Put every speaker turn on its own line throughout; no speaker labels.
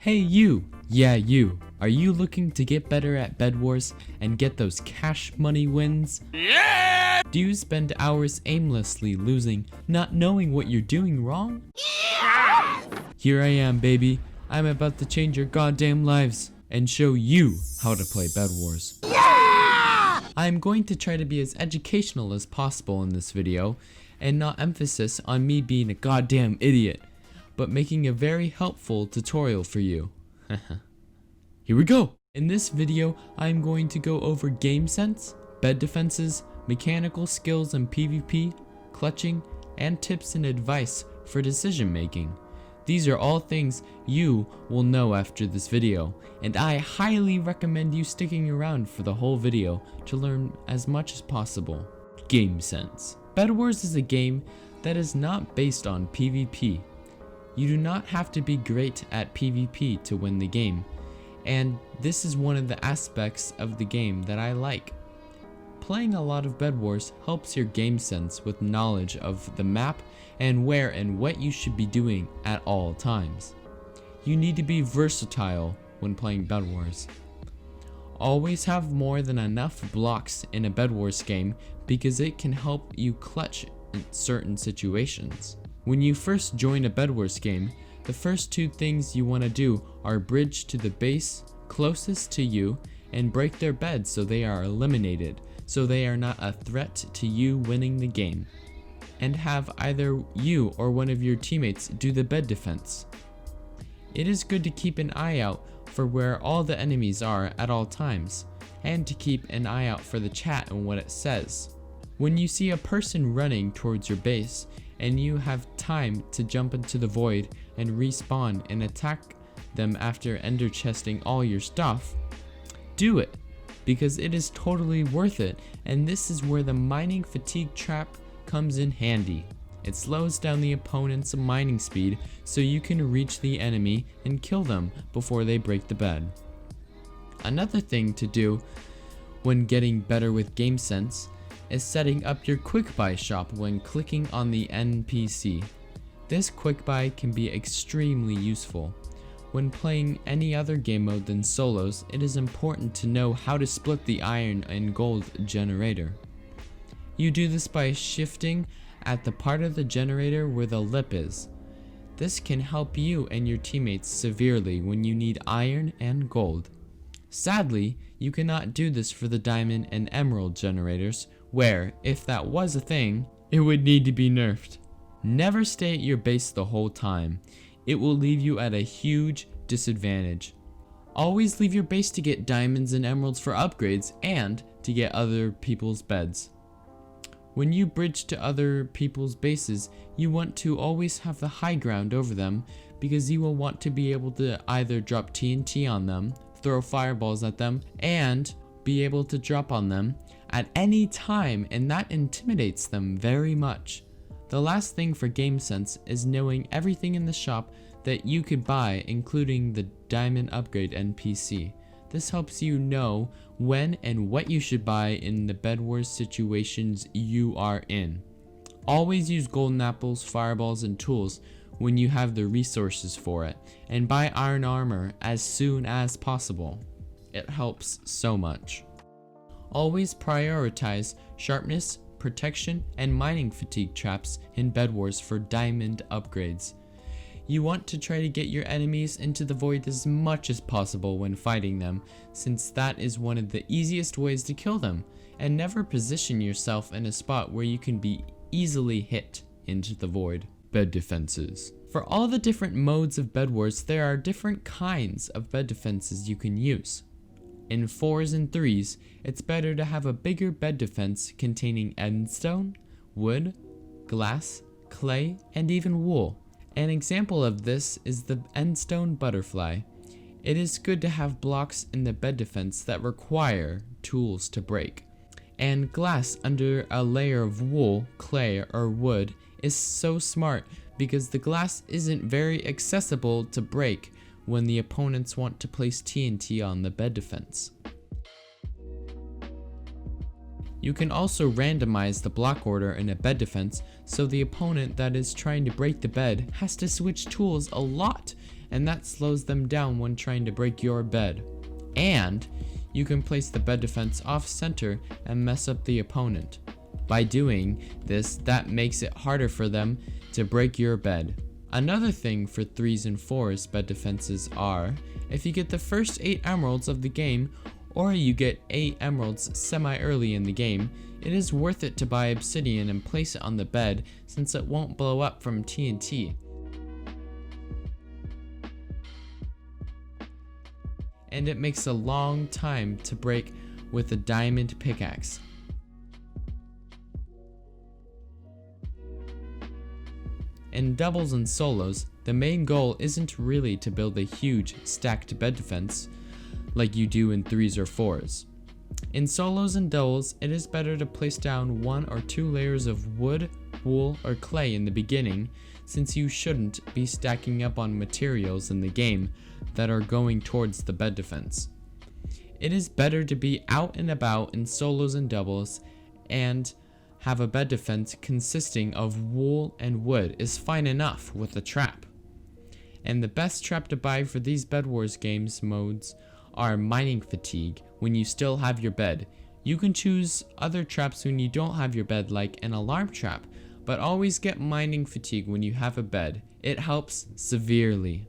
Hey you! Yeah you! Are you looking to get better at Bed Wars and get those cash money wins? Yeah! Do you spend hours aimlessly losing, not knowing what you're doing wrong? Yeah! Here I am, baby. I'm about to change your goddamn lives and show you how to play Bed Wars. Yeah! I'm going to try to be as educational as possible in this video and not emphasis on me being a goddamn idiot, but making a very helpful tutorial for you. Here we go! In this video, I'm going to go over game sense, bed defenses, mechanical skills in PvP, clutching, and tips and advice for decision making. These are all things you will know after this video, and I highly recommend you sticking around for the whole video to learn as much as possible. Game sense. Bed Wars is a game that is not based on PvP. You do not have to be great at PvP to win the game, and this is one of the aspects of the game that I like. Playing a lot of Bed Wars helps your game sense with knowledge of the map and where and what you should be doing at all times. You need to be versatile when playing Bed Wars. Always have more than enough blocks in a Bed Wars game because it can help you clutch in certain situations. When you first join a Bed Wars game, the first two things you want to do are bridge to the base closest to you and break their beds so they are eliminated, so they are not a threat to you winning the game, and have either you or one of your teammates do the bed defense. It is good to keep an eye out for where all the enemies are at all times, and to keep an eye out for the chat and what it says. When you see a person running towards your base, and you have time to jump into the void and respawn and attack them after ender chesting all your stuff, do it, because it is totally worth it, and this is where the mining fatigue trap comes in handy. It slows down the opponent's mining speed so you can reach the enemy and kill them before they break the bed. Another thing to do when getting better with game sense is setting up your quick buy shop when clicking on the NPC. This quick buy can be extremely useful. When playing any other game mode than solos, it is important to know how to split the iron and gold generator. You do this by shifting at the part of the generator where the lip is. This can help you and your teammates severely when you need iron and gold. Sadly, you cannot do this for the diamond and emerald generators, where, if that was a thing, it would need to be nerfed. Never stay at your base the whole time. It will leave you at a huge disadvantage. Always leave your base to get diamonds and emeralds for upgrades and to get other people's beds. When you bridge to other people's bases, you want to always have the high ground over them because you will want to be able to either drop TNT on them, throw fireballs at them, and be able to drop on them at any time, and that intimidates them very much. The last thing for game sense is knowing everything in the shop that you could buy, including the diamond upgrade NPC. This helps you know when and what you should buy in the Bed Wars situations you are in. Always use golden apples, fireballs, and tools when you have the resources for it, and buy iron armor as soon as possible. It helps so much. Always prioritize sharpness, protection, and mining fatigue traps in Bed Wars for diamond upgrades. You want to try to get your enemies into the void as much as possible when fighting them, since that is one of the easiest ways to kill them, and never position yourself in a spot where you can be easily hit into the void. Bed defenses. For all the different modes of Bed Wars, there are different kinds of bed defenses you can use. In 4s and 3s, it's better to have a bigger bed defense containing endstone, wood, glass, clay, and even wool. An example of this is the endstone butterfly. It is good to have blocks in the bed defense that require tools to break. And glass under a layer of wool, clay, or wood is so smart because the glass isn't very accessible to break when the opponents want to place TNT on the bed defense. You can also randomize the block order in a bed defense so the opponent that is trying to break the bed has to switch tools a lot and that slows them down when trying to break your bed. And you can place the bed defense off center and mess up the opponent. By doing this, that makes it harder for them to break your bed. Another thing for 3s and 4s bed defenses are, if you get the first 8 emeralds of the game, or you get 8 emeralds semi-early in the game, it is worth it to buy obsidian and place it on the bed since it won't blow up from TNT. And it makes a long time to break with a diamond pickaxe. In doubles and solos, the main goal isn't really to build a huge stacked bed defense like you do in 3s or 4s. In solos and doubles, it is better to place down 1 or 2 layers of wood, wool, or clay in the beginning, since you shouldn't be stacking up on materials in the game that are going towards the bed defense. It is better to be out and about in solos and doubles, and have a bed defense consisting of wool and wood is fine enough with a trap. And the best trap to buy for these Bed Wars games modes are mining fatigue when you still have your bed. You can choose other traps when you don't have your bed, like an alarm trap, but always get mining fatigue when you have a bed. It helps severely.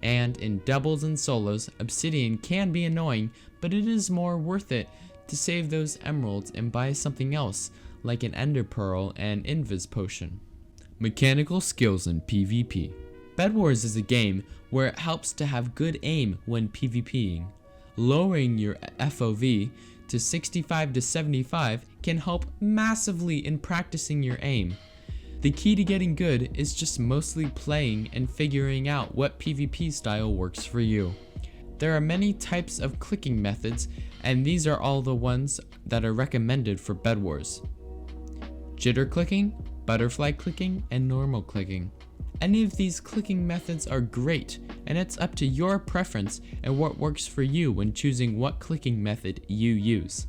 And in doubles and solos, obsidian can be annoying, but it is more worth it to save those emeralds and buy something else like an ender pearl and invis potion. Mechanical skills in PvP. Bed Wars is a game where it helps to have good aim when PvPing. Lowering your FOV to 65 to 75 can help massively in practicing your aim. The key to getting good is just mostly playing and figuring out what PvP style works for you. There are many types of clicking methods, and these are all the ones that are recommended for Bed Wars. Jitter clicking, butterfly clicking, and normal clicking. Any of these clicking methods are great, and it's up to your preference and what works for you when choosing what clicking method you use.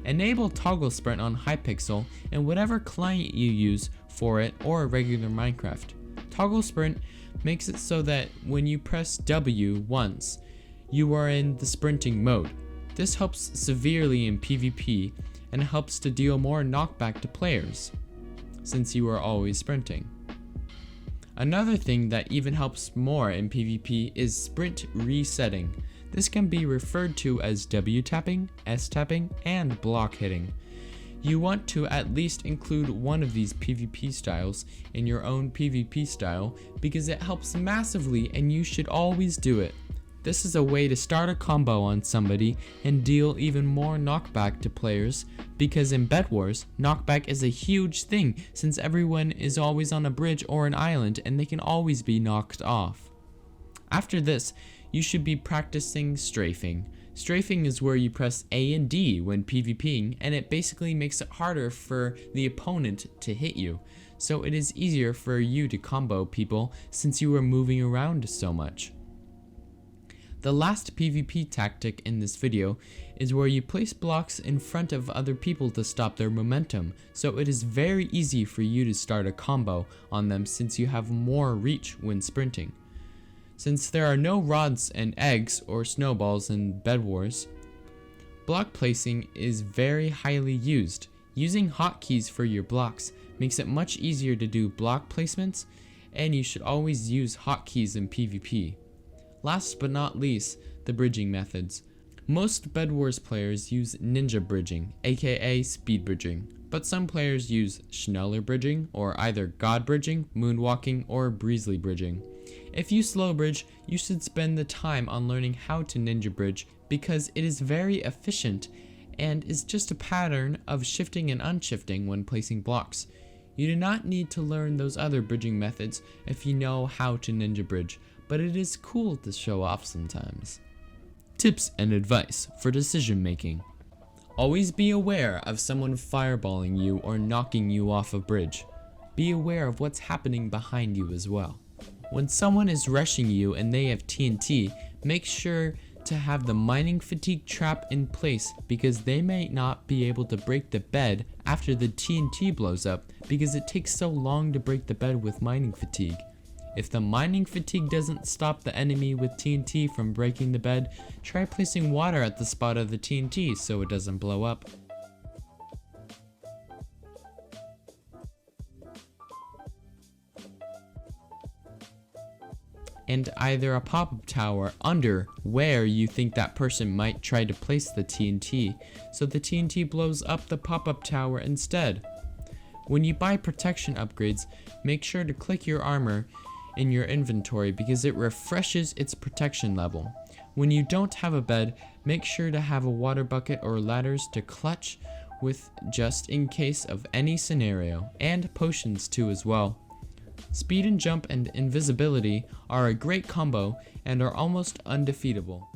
Enable toggle sprint on hypixel in whatever client you use for it or regular Minecraft. Toggle sprint makes it so that when you press W once, you are in the sprinting mode. This helps severely in PvP and helps to deal more knockback to players, since you are always sprinting. Another thing that even helps more in PvP is sprint resetting. This can be referred to as W tapping, S tapping, and block hitting. You want to at least include one of these PvP styles in your own PvP style because it helps massively and you should always do it. This is a way to start a combo on somebody and deal even more knockback to players, because in Bed Wars, knockback is a huge thing since everyone is always on a bridge or an island and they can always be knocked off. After this, you should be practicing strafing. Strafing is where you press A and D when PvPing, and it basically makes it harder for the opponent to hit you, so it is easier for you to combo people since you are moving around so much. The last PvP tactic in this video is where you place blocks in front of other people to stop their momentum, so it is very easy for you to start a combo on them since you have more reach when sprinting. Since there are no rods and eggs or snowballs in Bed Wars, block placing is very highly used. Using hotkeys for your blocks makes it much easier to do block placements, and you should always use hotkeys in PvP. Last but not least, the bridging methods. Most Bed Wars players use ninja bridging, aka speed bridging, but some players use schneller bridging, or either god bridging, moonwalking, or breezely bridging. If you slow bridge, you should spend the time on learning how to ninja bridge because it is very efficient and is just a pattern of shifting and unshifting when placing blocks. You do not need to learn those other bridging methods if you know how to ninja bridge, but it is cool to show off sometimes. Tips and advice for decision making. Always be aware of someone fireballing you or knocking you off a bridge. Be aware of what's happening behind you as well. When someone is rushing you and they have TNT, make sure to have the mining fatigue trap in place because they may not be able to break the bed after the TNT blows up because it takes so long to break the bed with mining fatigue. If the mining fatigue doesn't stop the enemy with TNT from breaking the bed, try placing water at the spot of the TNT so it doesn't blow up. And either a pop-up tower under where you think that person might try to place the TNT, so the TNT blows up the pop-up tower instead. When you buy protection upgrades, make sure to click your armor in your inventory because it refreshes its protection level. When you don't have a bed, make sure to have a water bucket or ladders to clutch with just in case of any scenario, and potions too as well. Speed and jump and invisibility are a great combo and are almost undefeatable.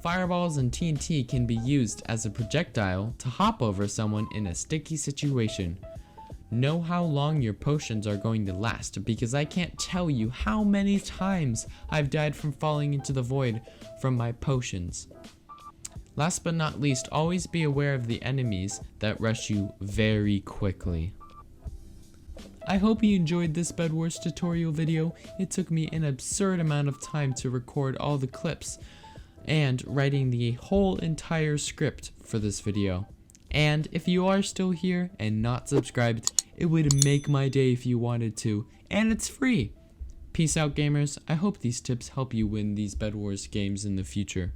Fireballs and TNT can be used as a projectile to hop over someone in a sticky situation. Know how long your potions are going to last, because I can't tell you how many times I've died from falling into the void from my potions. Last but not least, always be aware of the enemies that rush you very quickly. I hope you enjoyed this Bed Wars tutorial video. It took me an absurd amount of time to record all the clips and writing the whole entire script for this video. And if you are still here and not subscribed, it would make my day if you wanted to, and it's free. Peace out, gamers. I hope these tips help you win these Bed Wars games in the future.